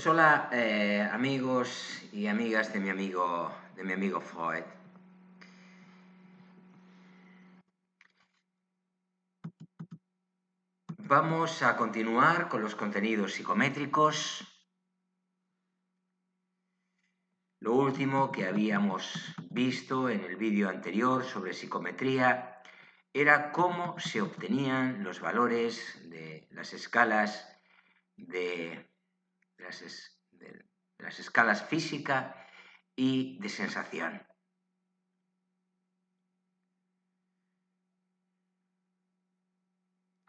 Hola, amigos y amigas de mi amigo Freud. Vamos a continuar con los contenidos psicométricos. Lo último que habíamos visto en el vídeo anterior sobre psicometría era cómo se obtenían los valores de las escalas de las escalas física y de sensación.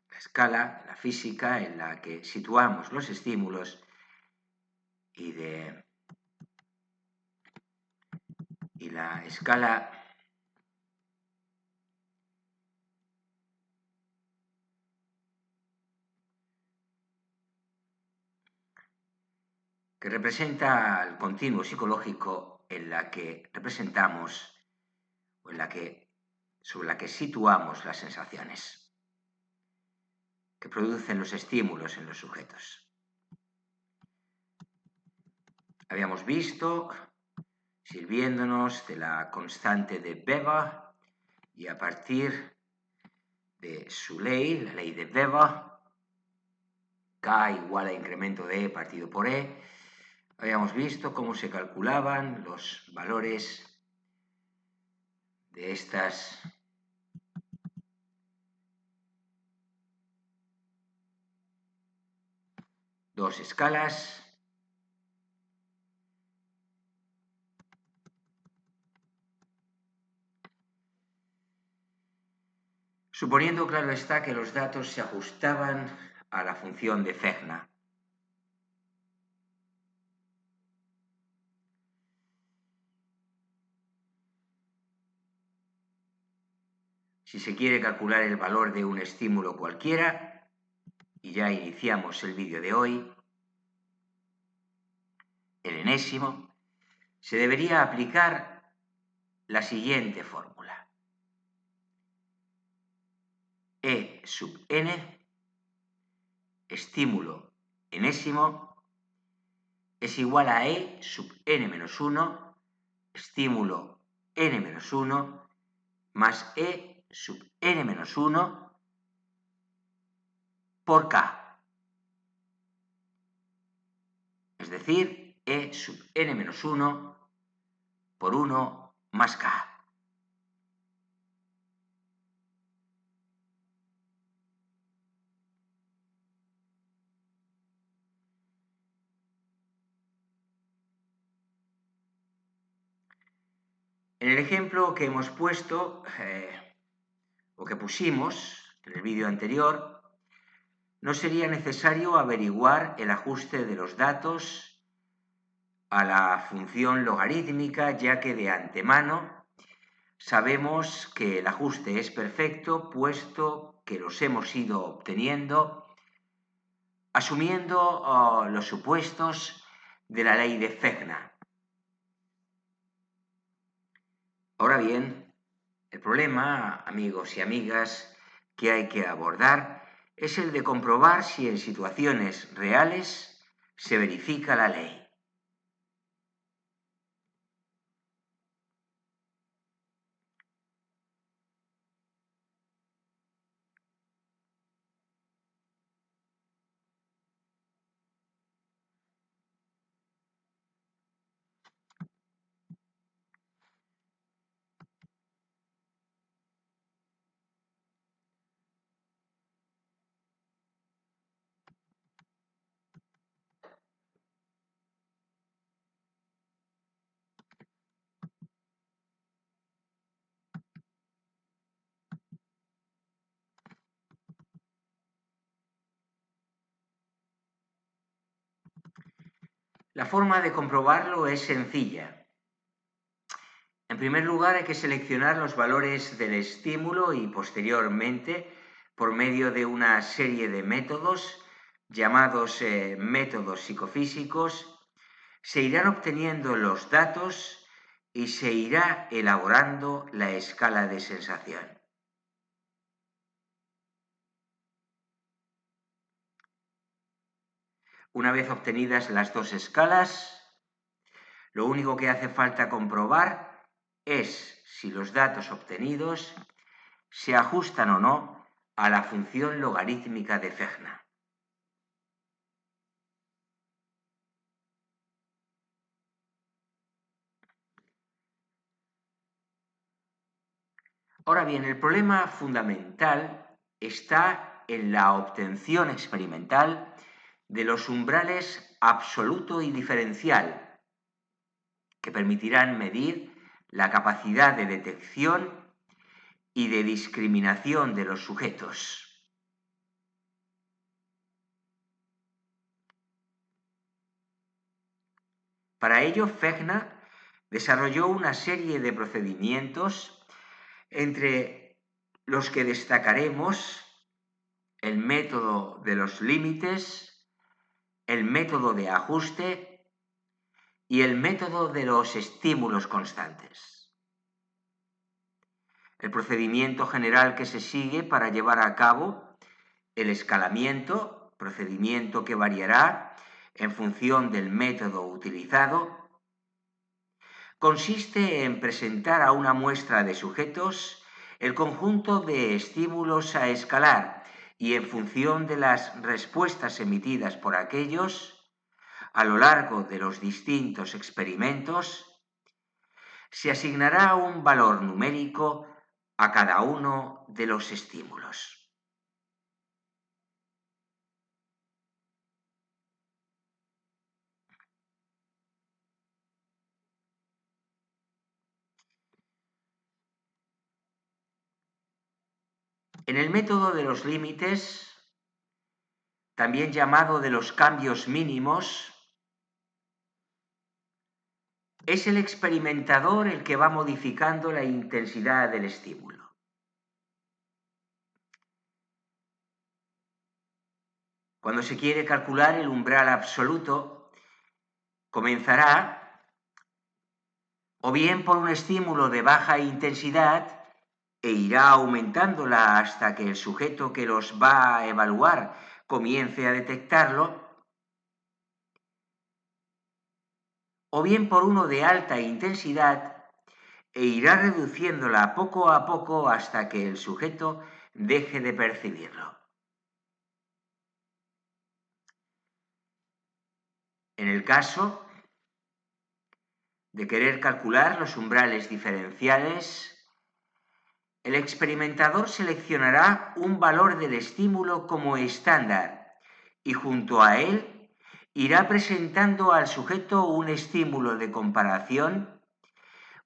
La escala, la física, en la que situamos los estímulos y la escala que representa el continuo psicológico en la que representamos o sobre la que situamos las sensaciones que producen los estímulos en los sujetos. Habíamos visto, sirviéndonos de la constante de Weber y a partir de su ley, la ley de Weber, K igual a incremento de E partido por E, habíamos visto cómo se calculaban los valores de estas dos escalas. Suponiendo, claro está, que los datos se ajustaban a la función de Fegner. Si se quiere calcular el valor de un estímulo cualquiera, y ya iniciamos el vídeo de hoy, el enésimo, se debería aplicar la siguiente fórmula. E sub n, estímulo enésimo, es igual a E sub n menos 1, estímulo n menos 1, más E sub n menos 1 por K. Es decir, E sub n menos 1 por 1 más K. En el ejemplo que hemos puesto, o que pusimos en el vídeo anterior, no sería necesario averiguar el ajuste de los datos a la función logarítmica, ya que de antemano sabemos que el ajuste es perfecto, puesto que los hemos ido obteniendo asumiendo los supuestos de la ley de Fegner. Ahora bien, el problema, amigos y amigas, que hay que abordar es el de comprobar si en situaciones reales se verifica la ley. La forma de comprobarlo es sencilla. En primer lugar, hay que seleccionar los valores del estímulo y posteriormente, por medio de una serie de métodos llamados métodos psicofísicos, se irán obteniendo los datos y se irá elaborando la escala de sensación. Una vez obtenidas las dos escalas, lo único que hace falta comprobar es si los datos obtenidos se ajustan o no a la función logarítmica de Fechner. Ahora bien, el problema fundamental está en la obtención experimental de los umbrales absoluto y diferencial, que permitirán medir la capacidad de detección y de discriminación de los sujetos. Para ello, Fechner desarrolló una serie de procedimientos entre los que destacaremos el método de los límites, el método de ajuste y el método de los estímulos constantes. El procedimiento general que se sigue para llevar a cabo el escalamiento, procedimiento que variará en función del método utilizado, consiste en presentar a una muestra de sujetos el conjunto de estímulos a escalar y en función de las respuestas emitidas por aquellos, a lo largo de los distintos experimentos, se asignará un valor numérico a cada uno de los estímulos. En el método de los límites, también llamado de los cambios mínimos, es el experimentador el que va modificando la intensidad del estímulo. Cuando se quiere calcular el umbral absoluto, comenzará o bien por un estímulo de baja intensidad e irá aumentándola hasta que el sujeto que los va a evaluar comience a detectarlo, o bien por uno de alta intensidad e irá reduciéndola poco a poco hasta que el sujeto deje de percibirlo. En el caso de querer calcular los umbrales diferenciales, el experimentador seleccionará un valor del estímulo como estándar y junto a él irá presentando al sujeto un estímulo de comparación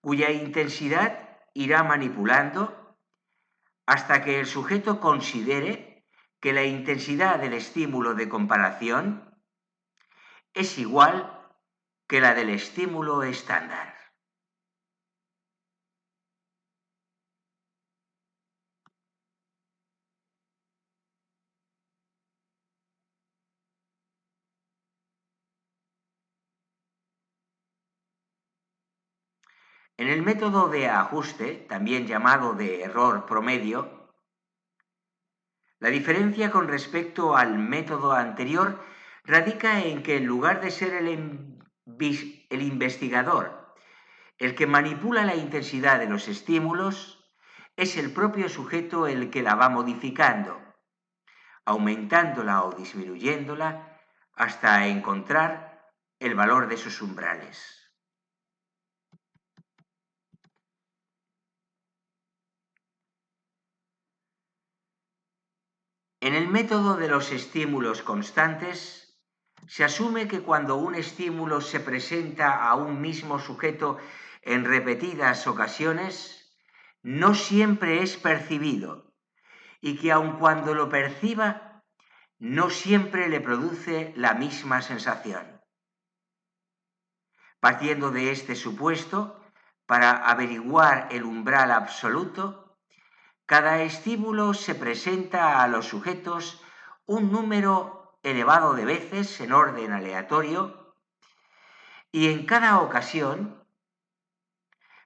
cuya intensidad irá manipulando hasta que el sujeto considere que la intensidad del estímulo de comparación es igual que la del estímulo estándar. En el método de ajuste, también llamado de error promedio, la diferencia con respecto al método anterior radica en que en lugar de ser el investigador el que manipula la intensidad de los estímulos, es el propio sujeto el que la va modificando, aumentándola o disminuyéndola hasta encontrar el valor de sus umbrales. En el método de los estímulos constantes, se asume que cuando un estímulo se presenta a un mismo sujeto en repetidas ocasiones, no siempre es percibido y que aun cuando lo perciba, no siempre le produce la misma sensación. Partiendo de este supuesto, para averiguar el umbral absoluto, cada estímulo se presenta a los sujetos un número elevado de veces en orden aleatorio y en cada ocasión,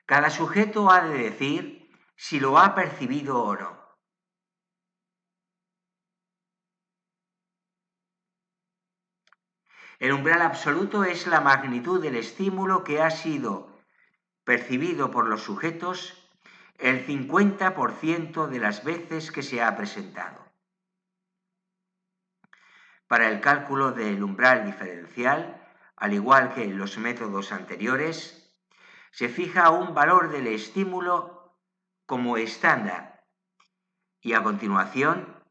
cada sujeto ha de decir si lo ha percibido o no. El umbral absoluto es la magnitud del estímulo que ha sido percibido por los sujetos el 50% de las veces que se ha presentado. Para el cálculo del umbral diferencial, al igual que en los métodos anteriores, se fija un valor del estímulo como estándar y a continuación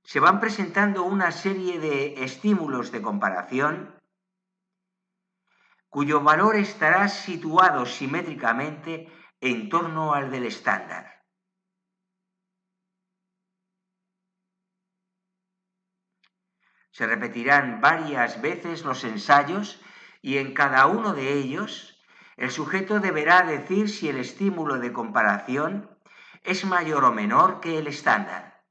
se van presentando una serie de estímulos de comparación cuyo valor estará situado simétricamente en torno al del estándar. Se repetirán varias veces los ensayos y en cada uno de ellos el sujeto deberá decir si el estímulo de comparación es mayor o menor que el estándar.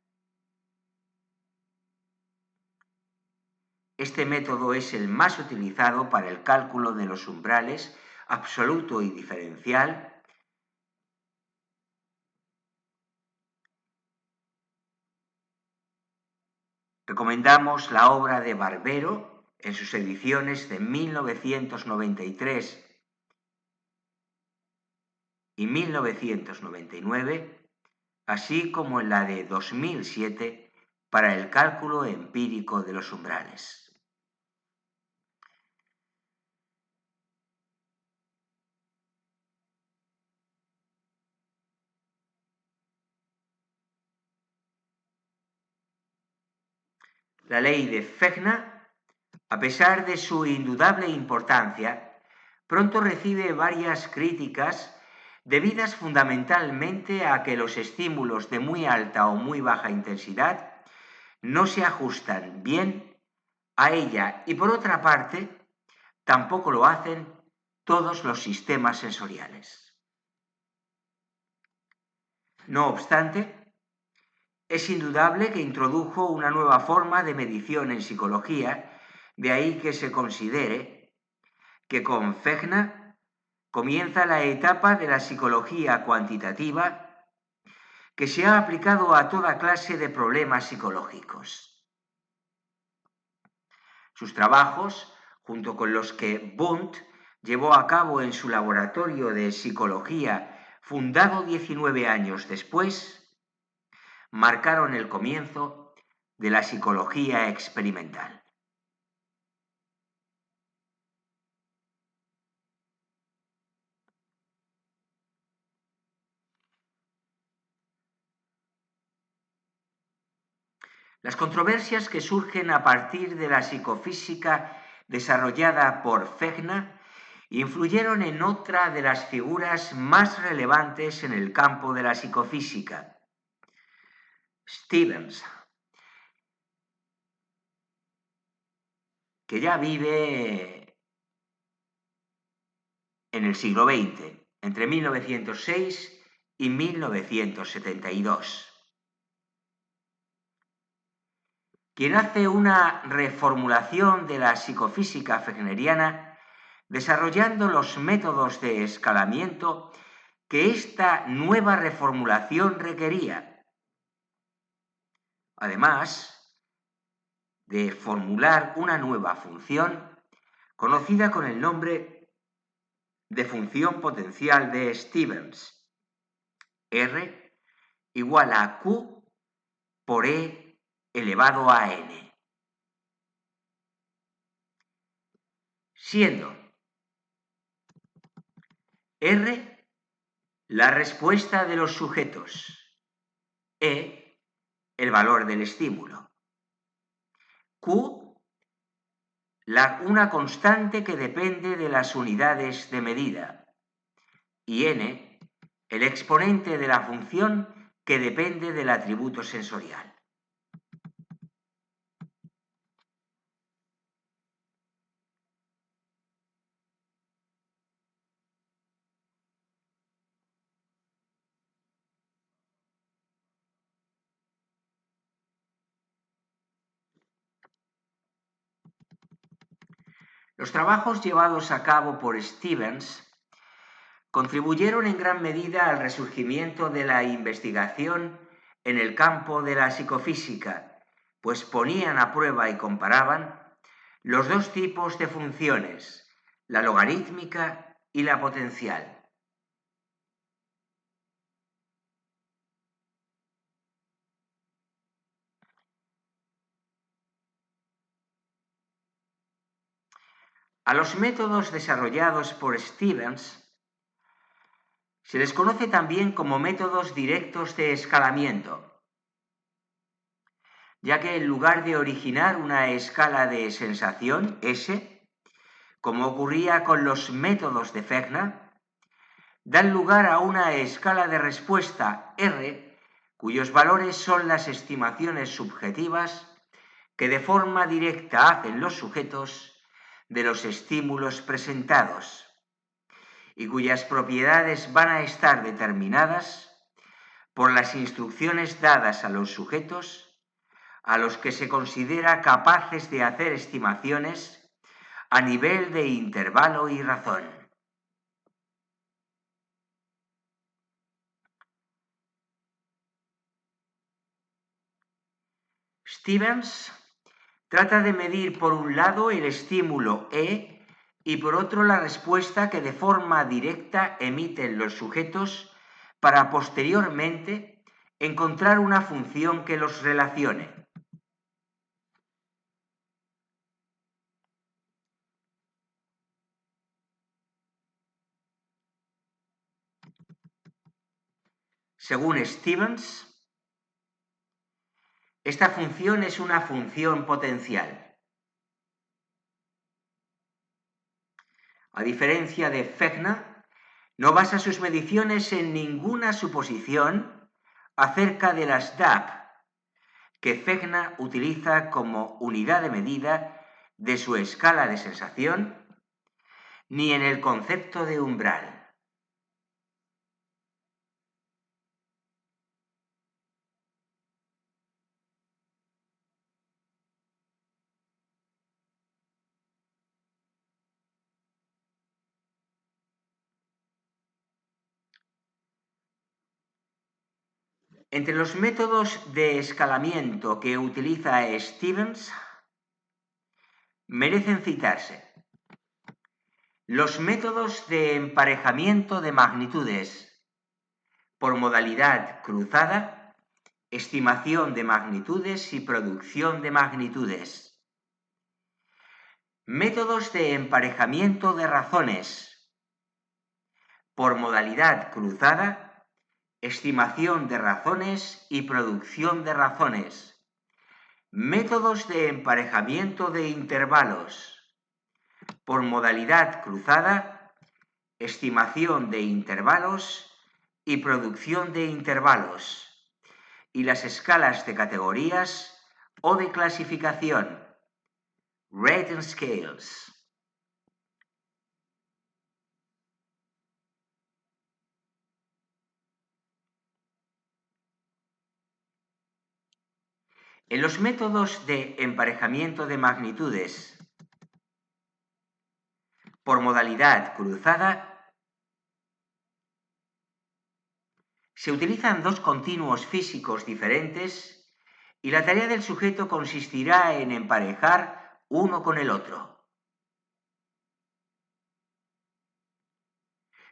Este método es el más utilizado para el cálculo de los umbrales absoluto y diferencial Recomendamos la obra de Barbero en sus ediciones de 1993 y 1999, así como en la de 2007 para el cálculo empírico de los umbrales. La ley de Fechner, a pesar de su indudable importancia, pronto recibe varias críticas debidas fundamentalmente a que los estímulos de muy alta o muy baja intensidad no se ajustan bien a ella y por otra parte tampoco lo hacen todos los sistemas sensoriales. No obstante, es indudable que introdujo una nueva forma de medición en psicología, de ahí que se considere que con Fechner comienza la etapa de la psicología cuantitativa que se ha aplicado a toda clase de problemas psicológicos. Sus trabajos, junto con los que Wundt llevó a cabo en su laboratorio de psicología, fundado 19 años después, marcaron el comienzo de la psicología experimental. Las controversias que surgen a partir de la psicofísica desarrollada por Fechner influyeron en otra de las figuras más relevantes en el campo de la psicofísica, Stevens, que ya vive en el siglo XX, entre 1906 y 1972. Quien hace una reformulación de la psicofísica fechneriana desarrollando los métodos de escalamiento que esta nueva reformulación requería. Además de formular una nueva función conocida con el nombre de función potencial de Stevens, R igual a Q por E elevado a N. Siendo R la respuesta de los sujetos, E el valor del estímulo, Q una constante que depende de las unidades de medida y N el exponente de la función que depende del atributo sensorial. Los trabajos llevados a cabo por Stevens contribuyeron en gran medida al resurgimiento de la investigación en el campo de la psicofísica, pues ponían a prueba y comparaban los dos tipos de funciones, la logarítmica y la potencial. A los métodos desarrollados por Stevens se les conoce también como métodos directos de escalamiento, ya que en lugar de originar una escala de sensación, S, como ocurría con los métodos de Fechner, dan lugar a una escala de respuesta R, cuyos valores son las estimaciones subjetivas que de forma directa hacen los sujetos de los estímulos presentados y cuyas propiedades van a estar determinadas por las instrucciones dadas a los sujetos a los que se considera capaces de hacer estimaciones a nivel de intervalo y razón. Stevens trata de medir por un lado el estímulo E y por otro la respuesta que de forma directa emiten los sujetos para posteriormente encontrar una función que los relacione. Según Stevens, esta función es una función potencial. A diferencia de Fechner, no basa sus mediciones en ninguna suposición acerca de las DAP, que Fechner utiliza como unidad de medida de su escala de sensación, ni en el concepto de umbral. Entre los métodos de escalamiento que utiliza Stevens, merecen citarse los métodos de emparejamiento de magnitudes por modalidad cruzada, estimación de magnitudes y producción de magnitudes. Métodos de emparejamiento de razones por modalidad cruzada, estimación de razones y producción de razones. Métodos de emparejamiento de intervalos por modalidad cruzada, estimación de intervalos y producción de intervalos. Y las escalas de categorías o de clasificación, rating scales. En los métodos de emparejamiento de magnitudes por modalidad cruzada, se utilizan dos continuos físicos diferentes y la tarea del sujeto consistirá en emparejar uno con el otro.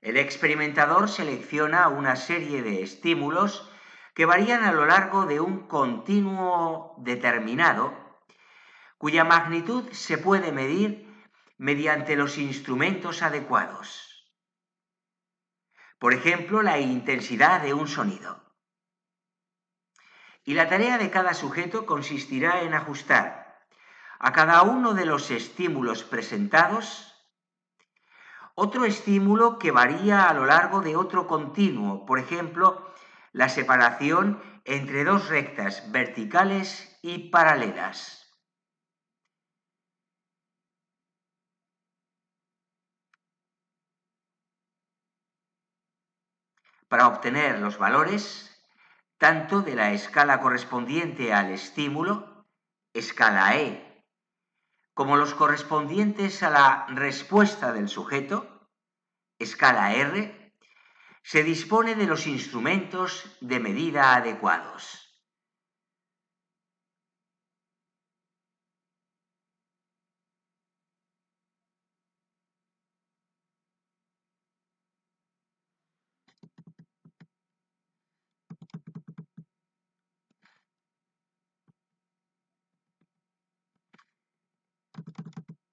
El experimentador selecciona una serie de estímulos que varían a lo largo de un continuo determinado, cuya magnitud se puede medir mediante los instrumentos adecuados. Por ejemplo, la intensidad de un sonido. Y la tarea de cada sujeto consistirá en ajustar a cada uno de los estímulos presentados otro estímulo que varía a lo largo de otro continuo, por ejemplo, la separación entre dos rectas verticales y paralelas. Para obtener los valores, tanto de la escala correspondiente al estímulo, escala E, como los correspondientes a la respuesta del sujeto, escala R, se dispone de los instrumentos de medida adecuados.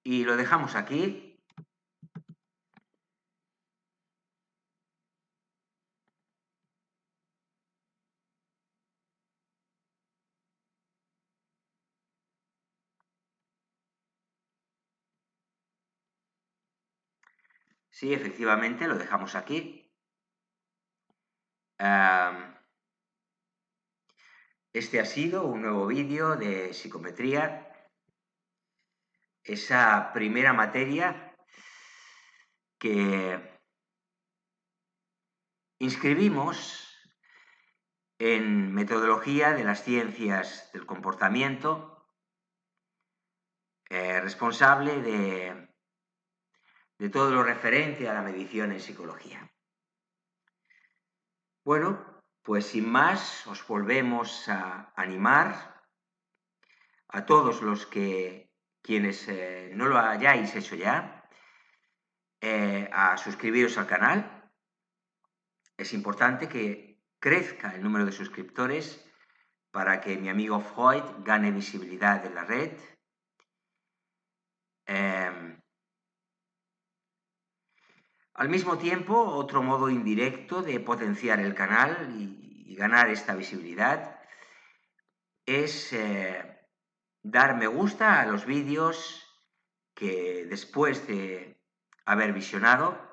Y lo dejamos aquí. Sí, efectivamente, lo dejamos aquí. Este ha sido un nuevo vídeo de psicometría, esa primera materia que inscribimos en metodología de las ciencias del comportamiento, responsable de todo lo referente a la medición en psicología. Bueno, pues sin más, os volvemos a animar a todos los quienes no lo hayáis hecho ya, a suscribiros al canal. Es importante que crezca el número de suscriptores para que mi amigo Freud gane visibilidad en la red. Al mismo tiempo, otro modo indirecto de potenciar el canal y ganar esta visibilidad es dar me gusta a los vídeos que después de haber visionado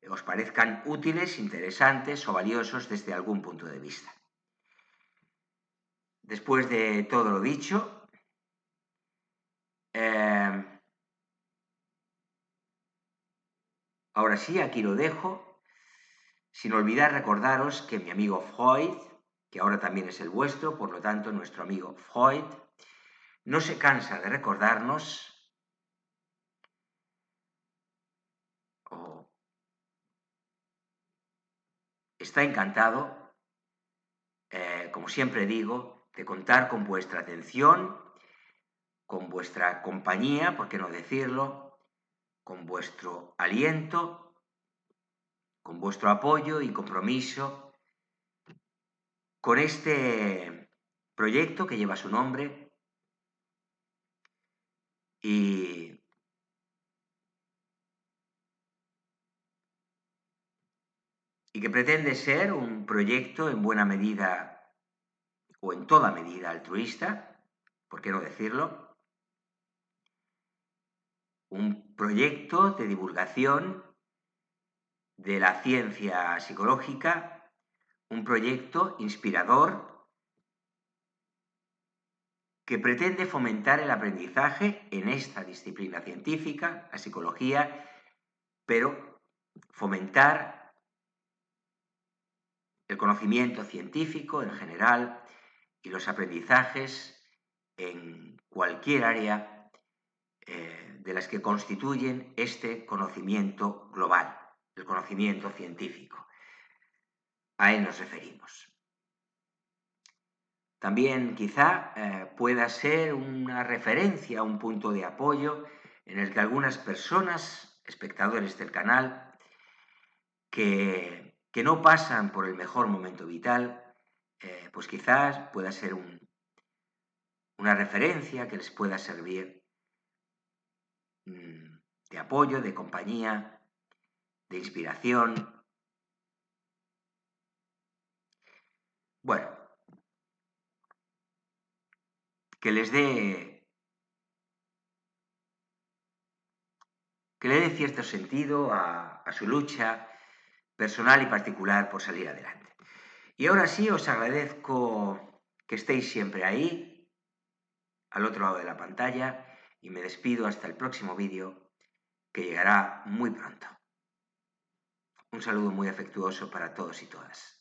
os parezcan útiles, interesantes o valiosos desde algún punto de vista. Después de todo lo dicho, ahora sí, aquí lo dejo, sin olvidar recordaros que mi amigo Freud, que ahora también es el vuestro, por lo tanto nuestro amigo Freud, no se cansa de recordarnos está encantado, como siempre digo, de contar con vuestra atención, con vuestra compañía, por qué no decirlo, con vuestro aliento, con vuestro apoyo y compromiso con este proyecto que lleva su nombre y que pretende ser un proyecto en buena medida o en toda medida altruista, por qué no decirlo, un proyecto de divulgación de la ciencia psicológica, un proyecto inspirador que pretende fomentar el aprendizaje en esta disciplina científica, la psicología, pero fomentar el conocimiento científico en general y los aprendizajes en cualquier área de las que constituyen este conocimiento global, el conocimiento científico. A él nos referimos. También quizá pueda ser una referencia, un punto de apoyo en el que algunas personas, espectadores del canal, que no pasan por el mejor momento vital, pues quizás pueda ser una referencia que les pueda servir de apoyo, de compañía, de inspiración. Bueno, que les dé, que le dé cierto sentido a su lucha personal y particular por salir adelante. Y ahora sí, os agradezco que estéis siempre ahí, al otro lado de la pantalla, y me despido hasta el próximo vídeo, que llegará muy pronto. Un saludo muy afectuoso para todos y todas.